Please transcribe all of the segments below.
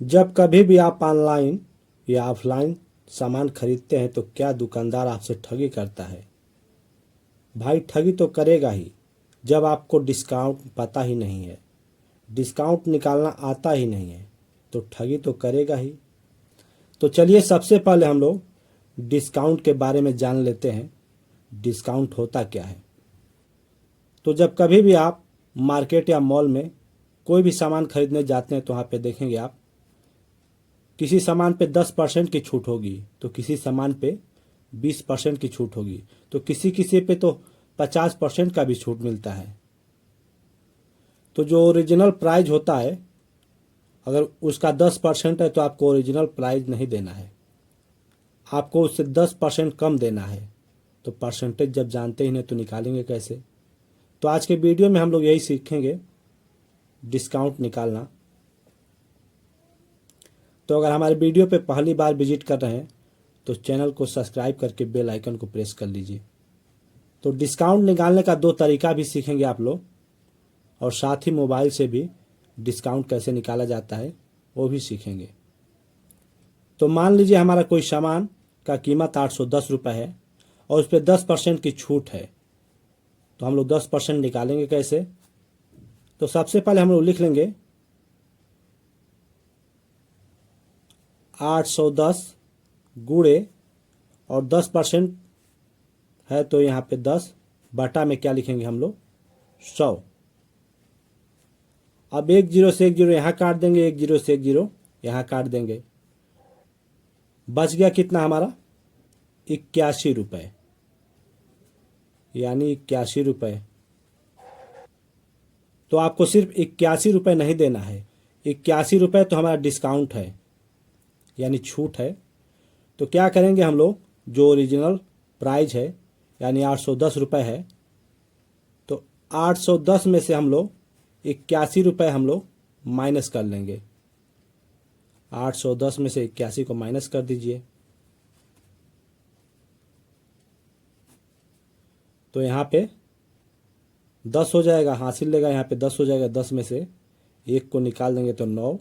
जब कभी भी आप ऑनलाइन या ऑफलाइन सामान खरीदते हैं तो क्या दुकानदार आपसे ठगी करता है? भाई ठगी तो करेगा ही। जब आपको डिस्काउंट पता ही नहीं है, डिस्काउंट निकालना आता ही नहीं है, तो ठगी तो करेगा ही। तो चलिए सबसे पहले हम लोग डिस्काउंट के बारे में जान लेते हैं। डिस्काउंट होता क्या है? तो जब कभी भी आप मार्केट या मॉल में कोई भी सामान खरीदने जाते हैं तो वहाँ पे देखेंगे आप किसी सामान पे 10% की छूट होगी, तो किसी सामान पे 20% की छूट होगी, तो किसी किसी पे तो 50% का भी छूट मिलता है। तो जो ओरिजिनल प्राइस होता है, अगर उसका 10% है तो आपको ओरिजिनल प्राइस नहीं देना है, आपको उससे 10% कम देना है। तो परसेंटेज जब जानते ही नहीं तो निकालेंगे कैसे? तो आज के वीडियो में हम लोग यही सीखेंगे, डिस्काउंट निकालना। तो अगर हमारे वीडियो पे पहली बार विजिट कर रहे हैं तो चैनल को सब्सक्राइब करके बेल आइकन को प्रेस कर लीजिए। तो डिस्काउंट निकालने का दो तरीका भी सीखेंगे आप लोग, और साथ ही मोबाइल से भी डिस्काउंट कैसे निकाला जाता है वो भी सीखेंगे। तो मान लीजिए हमारा कोई सामान का कीमत 810 रुपये है और उस पर 10% की छूट है, तो हम लोग 10% निकालेंगे कैसे? तो सबसे पहले हम लोग लिख लेंगे 810 गुणे, और 10% है तो यहाँ पे 10 बटा में क्या लिखेंगे हम लोग? 100। अब एक जीरो से एक जीरो यहाँ काट देंगे, एक जीरो से एक जीरो यहाँ काट देंगे, बच गया कितना हमारा? 81 रुपये, यानी 81 रुपये। तो आपको सिर्फ 81 रुपये नहीं देना है, 81 रुपये तो हमारा डिस्काउंट है, यानी छूट है। तो क्या करेंगे हम लोग, जो ओरिजिनल प्राइस है यानी 810 रुपये है, तो 810 में से हम लोग 81 रुपये हम लोग माइनस कर लेंगे। 810 में से 81 को माइनस कर दीजिए, तो यहाँ पे 10 हो जाएगा, हासिल लेगा, यहाँ पे 10 हो जाएगा। 10 में से एक को निकाल देंगे तो 9,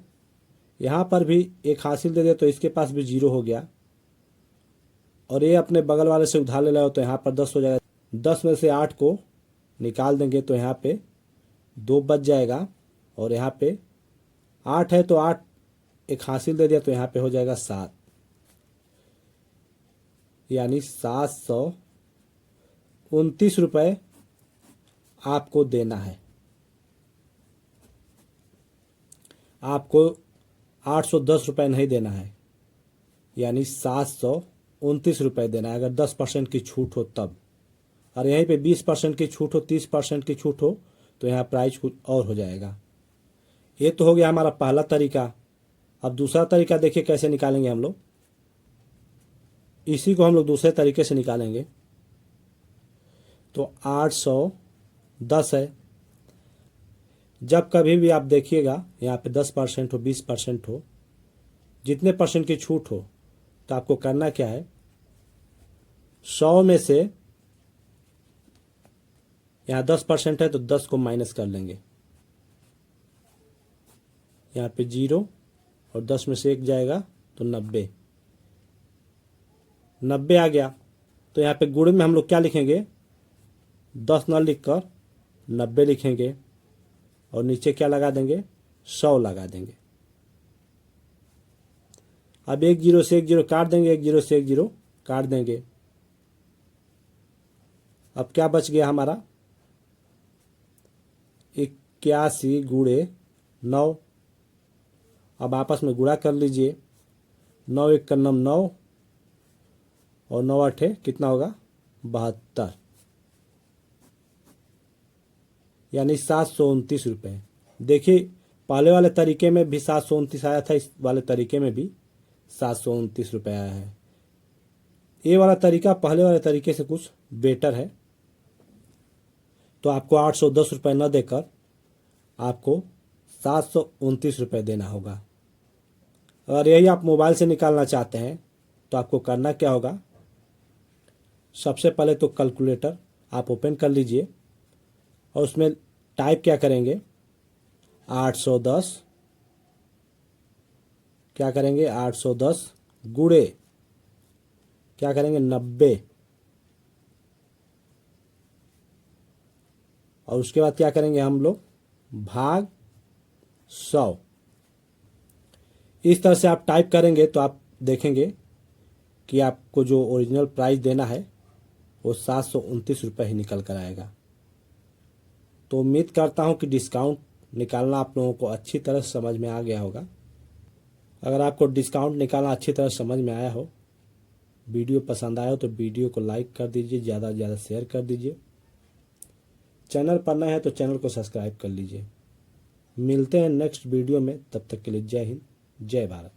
यहाँ पर भी एक हासिल दे दे तो इसके पास भी 0 हो गया, और ये अपने बगल वाले से उधार ले रहा हो तो यहाँ पर 10 हो जाएगा। 10 में से 8 को निकाल देंगे तो यहाँ पे 2 बच जाएगा, और यहाँ पे 8 है तो 8 एक हासिल दे दिया तो यहाँ पे हो जाएगा 7, यानी 729 रुपये आपको देना है। आपको 810 रुपये नहीं देना है, यानी 729 रुपये देना है, अगर 10% की छूट हो तब। और यहीं पे 20% की छूट हो, 30% की छूट हो तो यहाँ प्राइस कुछ और हो जाएगा। ये तो हो गया हमारा पहला तरीका। अब दूसरा तरीका देखिए कैसे निकालेंगे हम लोग। इसी को हम लोग दूसरे तरीके से निकालेंगे। तो 810 है, जब कभी भी आप देखिएगा यहाँ पे 10% हो, 20% हो, जितने परसेंट की छूट हो, तो आपको करना क्या है, 100 में से यहाँ 10% है तो 10 को माइनस कर लेंगे, यहाँ पे 0, और 10 में से 1 जाएगा तो 90 आ गया। तो यहाँ पे गुण में हम लोग क्या लिखेंगे, 10 न लिख कर 90 लिखेंगे, और नीचे क्या लगा देंगे, 100 लगा देंगे। अब एक जीरो से एक जीरो काट देंगे, एक जीरो से एक जीरो काट देंगे। अब क्या बच गया हमारा, 81 गुणे 9। अब आपस में गुणा कर लीजिए, 9 एक का 9, और 9 आठे कितना होगा, 72, यानी 729 रुपये। देखिए पहले वाले तरीके में भी 729 आया था, इस वाले तरीके में भी 729 रुपये आया है। ये वाला तरीका पहले वाले तरीके से कुछ बेटर है। तो आपको 810 रुपये न देकर आपको 729 रुपये देना होगा। अगर यही आप मोबाइल से निकालना चाहते हैं तो आपको करना क्या होगा, सबसे पहले तो कैलकुलेटर आप ओपन कर लीजिए, और उसमें टाइप क्या करेंगे, 810 क्या करेंगे 810 गुणे क्या करेंगे 90 और उसके बाद क्या करेंगे हम लोग भाग 100। इस तरह से आप टाइप करेंगे तो आप देखेंगे कि आपको जो ओरिजिनल प्राइस देना है वो 729 रुपये ही निकल कर आएगा। तो उम्मीद करता हूँ कि डिस्काउंट निकालना आप लोगों को अच्छी तरह समझ में आ गया होगा। अगर आपको डिस्काउंट निकालना अच्छी तरह समझ में आया हो, वीडियो पसंद आया हो तो वीडियो को लाइक कर दीजिए, ज़्यादा से ज़्यादा शेयर कर दीजिए। चैनल पर नए हैं तो चैनल को सब्सक्राइब कर लीजिए। मिलते हैं नेक्स्ट वीडियो में, तब तक के लिए जय हिंद, जय भारत।